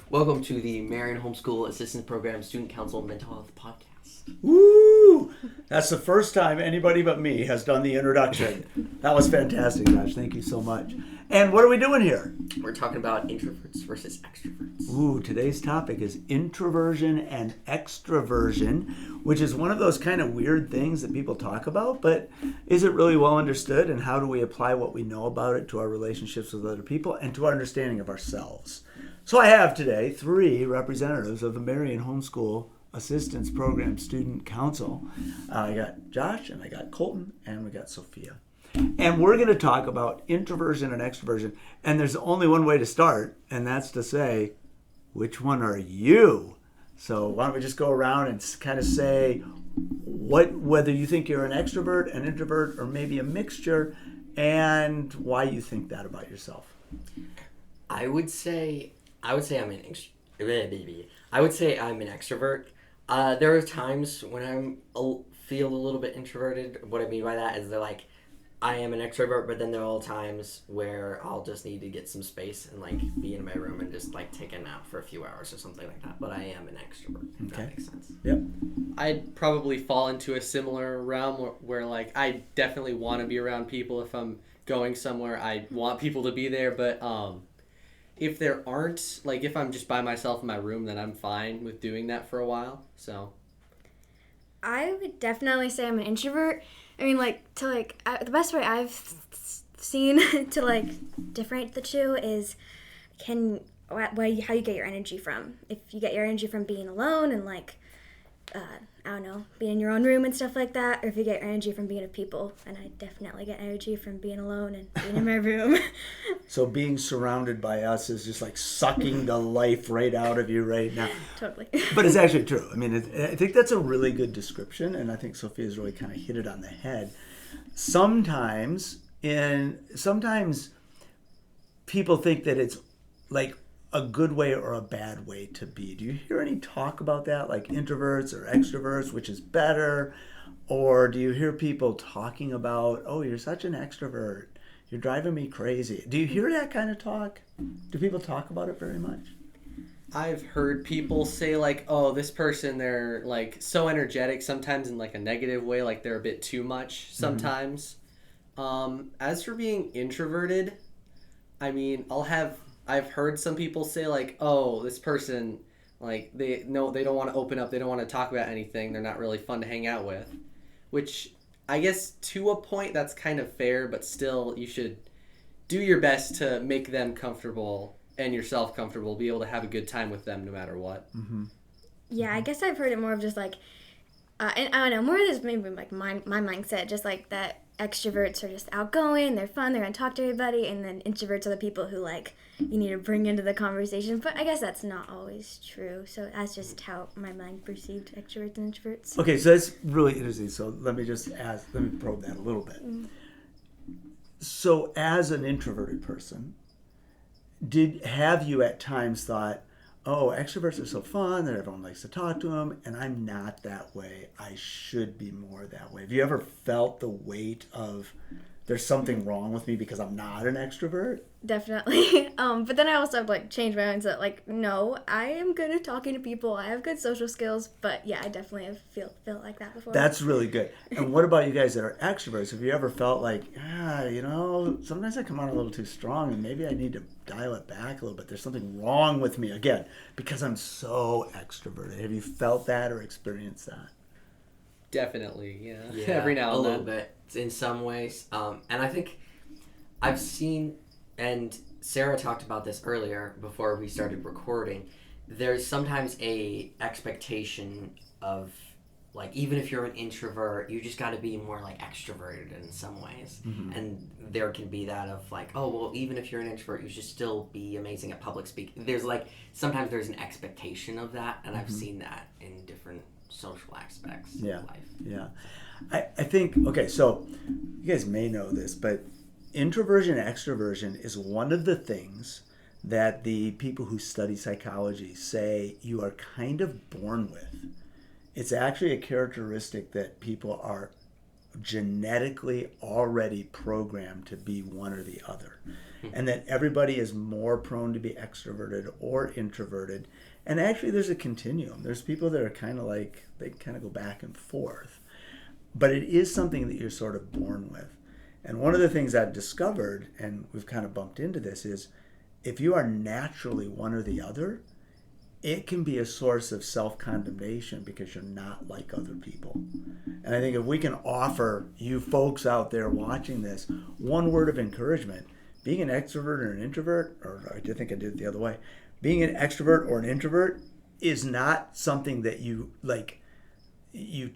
Welcome to the Marian Homeschool Assistance Program Student Council Mental Health Podcast. Woo! That's the first time anybody but me has done the introduction. That was fantastic, Josh. Thank you so much. And what are we doing here? We're talking about introverts versus extroverts. Ooh, today's topic is introversion and extroversion, which is one of those kind of weird things that people talk about, but is it really well understood, and how do we apply what we know about it to our relationships with other people and to our understanding of ourselves? So I have today 3 representatives of the Marian Homeschool Assistance Program Student Council. I got Josh, and I got Colton, and we got Sophia. And we're going to talk about introversion and extroversion. And there's only one way to start, and that's to say, which one are you? So why don't we just go around and kind of say whether you think you're an extrovert, an introvert, or maybe a mixture, and why you think that about yourself. I would say I'm an extrovert. There are times when feel a little bit introverted. What I mean by that is I am an extrovert, but then there are all times where I'll just need to get some space and be in my room and just take a nap for a few hours or something like that. But I am an extrovert. If that makes sense. Yep. I'd probably fall into a similar realm where I definitely want to be around people. If I'm going somewhere, I want people to be there, but if there aren't, if I'm just by myself in my room, then I'm fine with doing that for a while. So I would definitely say I'm an introvert. I mean, the best way I've seen to differentiate the two is how you get your energy from. If you get your energy from being alone and being in your own room and stuff like that, or if you get your energy from being with people. And I definitely get energy from being alone and being in my room. So being surrounded by us is just sucking the life right out of you right now. Totally. But it's actually true. I mean, I think that's a really good description, and I think Sophia's really kind of hit it on the head. Sometimes people think that it's a good way or a bad way to be. Do you hear any talk about that, like introverts or extroverts, which is better? Or do you hear people talking about, oh, you're such an extrovert, you're driving me crazy? Do you hear that kind of talk? Do people talk about it very much? I've heard people say oh, this person, they're so energetic, sometimes in a negative way, they're a bit too much sometimes. Mm-hmm. As for being introverted, I mean, I've heard some people say oh, this person, they don't want to open up, they don't want to talk about anything, they're not really fun to hang out with, which I guess to a point that's kind of fair, but still you should do your best to make them comfortable and yourself comfortable, be able to have a good time with them no matter what. Mm-hmm. Yeah, I guess I've heard it more of just and I don't know, more of this maybe my mindset, just that extroverts are just outgoing, they're fun, they're gonna talk to everybody, and then introverts are the people who you need to bring into the conversation. But I guess that's not always true. So that's just how my mind perceived extroverts and introverts. Okay, so that's really interesting. So let me probe that a little bit. Mm. So as an introverted person, have you at times thought, oh, extroverts are so fun that everyone likes to talk to them, and I'm not that way. I should be more that way. Have you ever felt the weight of there's something wrong with me because I'm not an extrovert? Definitely. But then I also have changed my mindset. No, I am good at talking to people. I have good social skills. But yeah, I definitely have felt like that before. That's really good. And what about you guys that are extroverts? Have you ever felt sometimes I come on a little too strong and maybe I need to dial it back a little bit. There's something wrong with me, again, because I'm so extroverted. Have you felt that or experienced that? Definitely, yeah. Every now and then. A little bit in some ways. And I think I've seen, and Sarah talked about this earlier before we started recording, there's sometimes a expectation of even if you're an introvert, you just got to be more extroverted in some ways. Mm-hmm. And there can be that of oh, well, even if you're an introvert, you should still be amazing at public speaking. There's sometimes there's an expectation of that, and I've seen that in different social aspects of life. Yeah. I think, okay, so you guys may know this, but introversion and extroversion is one of the things that the people who study psychology say you are kind of born with. It's actually a characteristic that people are genetically already programmed to be one or the other, and that everybody is more prone to be extroverted or introverted. And actually, there's a continuum. There's people that are kind of like, they kind of go back and forth. But it is something that you're sort of born with. And one of the things I've discovered, and we've kind of bumped into this, is if you are naturally one or the other, it can be a source of self-condemnation because you're not like other people. And I think if we can offer you folks out there watching this one word of encouragement, being an extrovert or an introvert, or I think I did it the other way, being an extrovert or an introvert is not something that you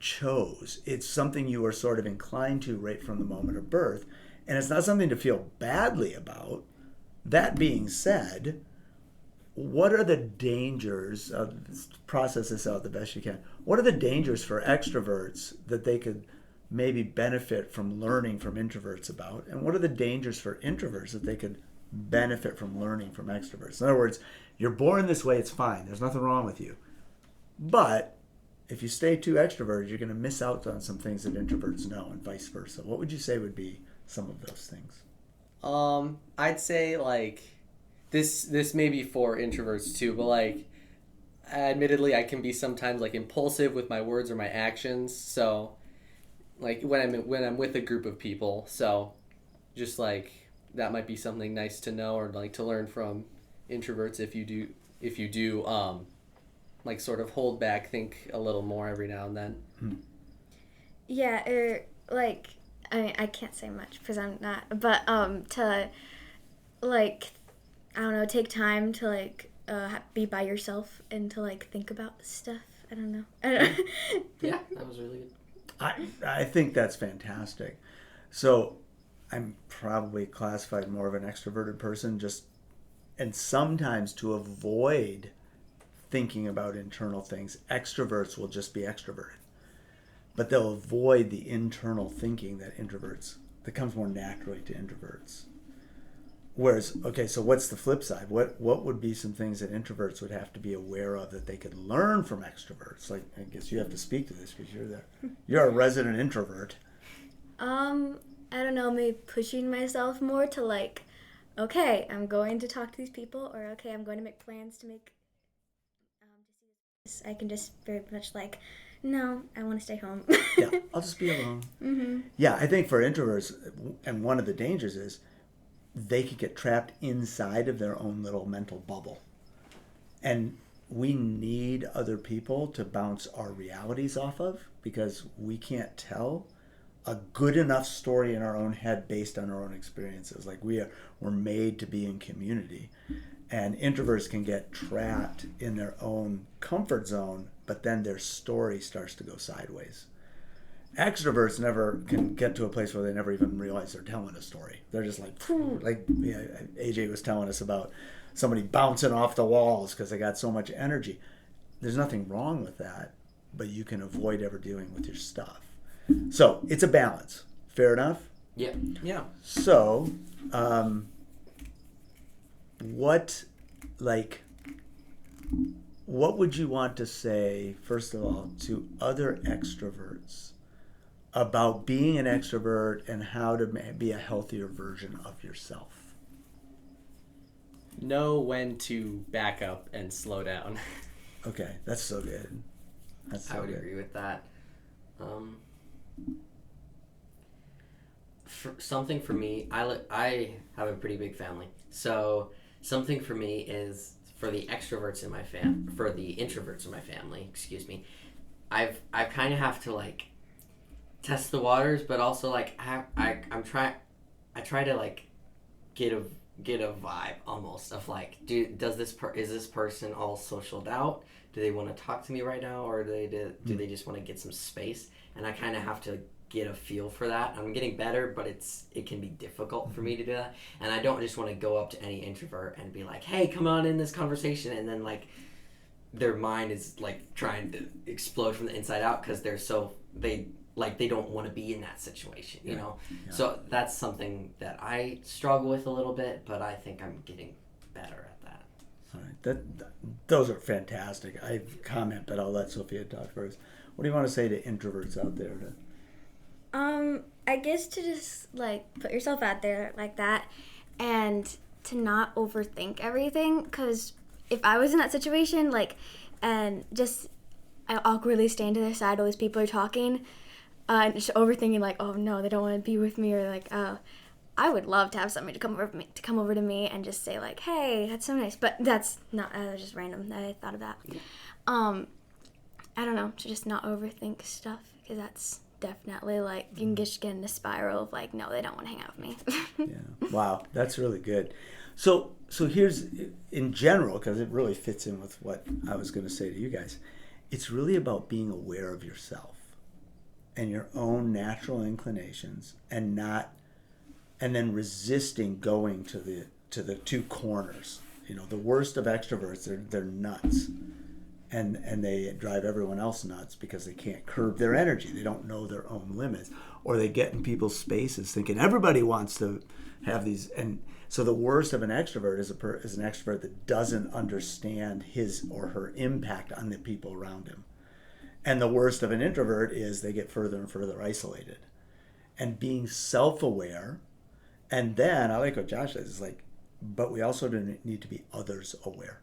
chose. It's something you are sort of inclined to right from the moment of birth. And it's not something to feel badly about. That being said, what are the dangers process this out the best you can? What are the dangers for extroverts that they could maybe benefit from learning from introverts about? And what are the dangers for introverts that they could benefit from learning from extroverts? In other words, you're born this way, it's fine. There's nothing wrong with you. But if you stay too extroverted, you're going to miss out on some things that introverts know and vice versa. What would you say would be some of those things? I'd say like this may be for introverts too, but like admittedly I can be sometimes like impulsive with my words or my actions. So like when I'm with a group of people, so just like that might be something nice to know or like to learn from introverts if you do like sort of hold back, think a little more every now and then. Yeah, or like I can't say much because I'm not, but to like I don't know, take time to like be by yourself and to like think about stuff. I don't know. Yeah, that was really good. I think that's fantastic. So I'm probably classified more of an extroverted person, and sometimes to avoid thinking about internal things, extroverts will just be extroverted. But they'll avoid the internal thinking that comes more naturally to introverts. Whereas, okay, so what's the flip side? What would be some things that introverts would have to be aware of that they could learn from extroverts? Like, I guess you have to speak to this because you're a resident introvert. I don't know, maybe pushing myself more to like, okay, I'm going to talk to these people, or okay, I'm going to make plans to make. I can just very much like, no, I want to stay home. Yeah, I'll just be alone. Mm-hmm. Yeah, I think for introverts, and one of the dangers is they could get trapped inside of their own little mental bubble. And we need other people to bounce our realities off of because we can't tell a good enough story in our own head based on our own experiences. Like we're made to be in community. And introverts can get trapped in their own comfort zone, but then their story starts to go sideways. Extroverts never can get to a place where they never even realize they're telling a story. They're just like AJ was telling us about somebody bouncing off the walls because they got so much energy. There's nothing wrong with that, but you can avoid ever dealing with your stuff. So it's a balance. Fair enough? Yeah. Yeah. So, what would you want to say, first of all, to other extroverts about being an extrovert and how to be a healthier version of yourself? Know when to back up and slow down. Okay, that's so good. I would agree with that. Something for me, I have a pretty big family, so something for me is for the introverts in my family. Excuse me. I kind of have to like test the waters, but also like I try to like get a vibe almost of like is this person all socialed out? Do they want to talk to me right now, or do they just want to get some space? And I kind of have to get a feel for that. I'm getting better, but it can be difficult for me to do that. And I don't just want to go up to any introvert and be like, hey, come on in this conversation, and then like their mind is like trying to explode from the inside out because they don't want to be in that situation, you know? Yeah. So that's something that I struggle with a little bit, but I think I'm getting better at that. All right. Those are fantastic. I comment, but I'll let Sophia talk first. What do you want to say to introverts out there? I guess to just put yourself out there like that, and to not overthink everything. Because if I was in that situation, and just I awkwardly stand to their side, all these people are talking, and just overthinking oh no, they don't want to be with me, or I would love to have somebody to come over to me and just say hey, that's so nice. But that's not just random that I thought of that. I don't know, to just not overthink stuff, because that's definitely you can just get in a spiral of no, they don't want to hang out with me. Yeah. Wow, that's really good. So here's, in general, because it really fits in with what I was going to say to you guys, it's really about being aware of yourself and your own natural inclinations, and then resisting going to the two corners. The worst of extroverts, they're nuts. And they drive everyone else nuts because they can't curb their energy. They don't know their own limits. Or they get in people's spaces thinking everybody wants to have these. And so the worst of an extrovert is an extrovert that doesn't understand his or her impact on the people around him. And the worst of an introvert is they get further and further isolated. And being self-aware, and then, I like what Josh says, but we also need to be others aware.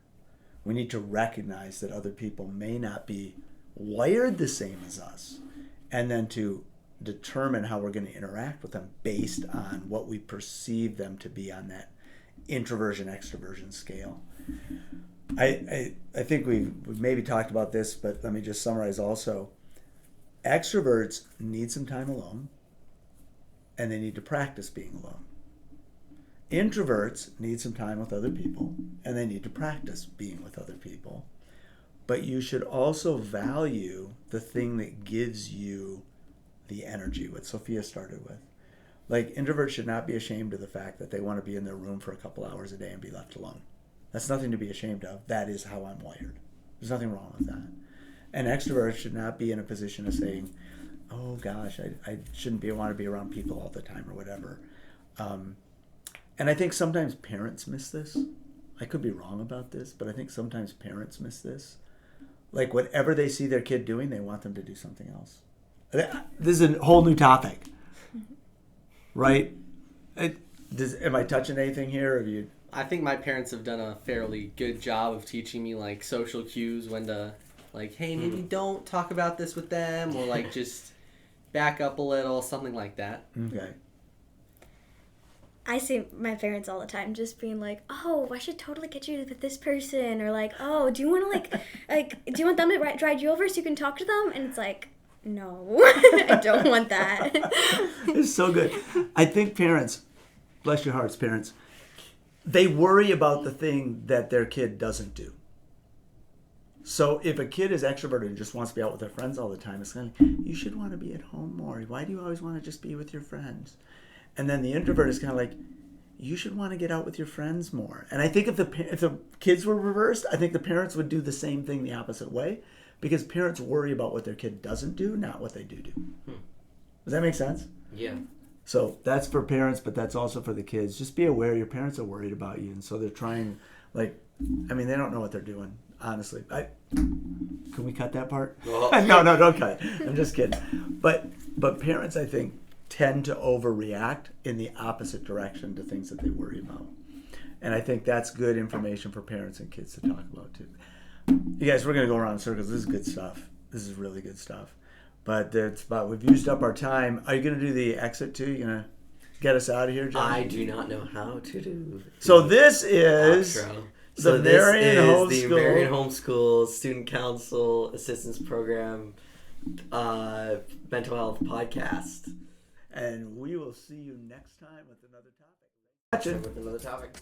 We need to recognize that other people may not be wired the same as us, and then to determine how we're going to interact with them based on what we perceive them to be on that introversion-extroversion scale. I think we've maybe talked about this, but let me just summarize also. Extroverts need some time alone, and they need to practice being alone. Introverts need some time with other people, and they need to practice being with other people. But you should also value the thing that gives you the energy, what Sophia started with. Introverts should not be ashamed of the fact that they want to be in their room for a couple hours a day and be left alone. That's nothing to be ashamed of. That is how I'm wired. There's nothing wrong with that. And extroverts should not be in a position of saying, oh gosh, I shouldn't want to be around people all the time or whatever. And I think sometimes parents miss this. I could be wrong about this, but I think sometimes parents miss this. Whatever they see their kid doing, they want them to do something else. This is a whole new topic, right? Am I touching anything here? Have you? I think my parents have done a fairly good job of teaching me social cues, when to hey, maybe don't talk about this with them, or just back up a little, something like that. Okay. I see my parents all the time just being oh, I should totally get you with this person, or oh, do you want to do you want them to drive you over so you can talk to them? And it's no, I don't want that. It's so good. I think parents, bless your hearts, parents, they worry about the thing that their kid doesn't do. So if a kid is extroverted and just wants to be out with their friends all the time, it's you should want to be at home more. Why do you always want to just be with your friends? And then the introvert is you should want to get out with your friends more. And I think if the kids were reversed, I think the parents would do the same thing the opposite way, because parents worry about what their kid doesn't do, not what they do. Does that make sense? Yeah. So that's for parents, but that's also for the kids. Just be aware your parents are worried about you, and so they're trying, they don't know what they're doing, honestly. Can we cut that part? Well. No, don't cut it. I'm just kidding. But parents, I think, tend to overreact in the opposite direction to things that they worry about. And I think that's good information for parents and kids to talk about too. You guys, we're going to go around in circles. This is good stuff. This is really good stuff. But we've used up our time. Are you going to do the exit too? You going to get us out of here, John? I do not know how to do. So this is outro. the Marian Homeschool Student Council Assistance Program Mental Health Podcast. And we will see you next time with another topic. With another topic.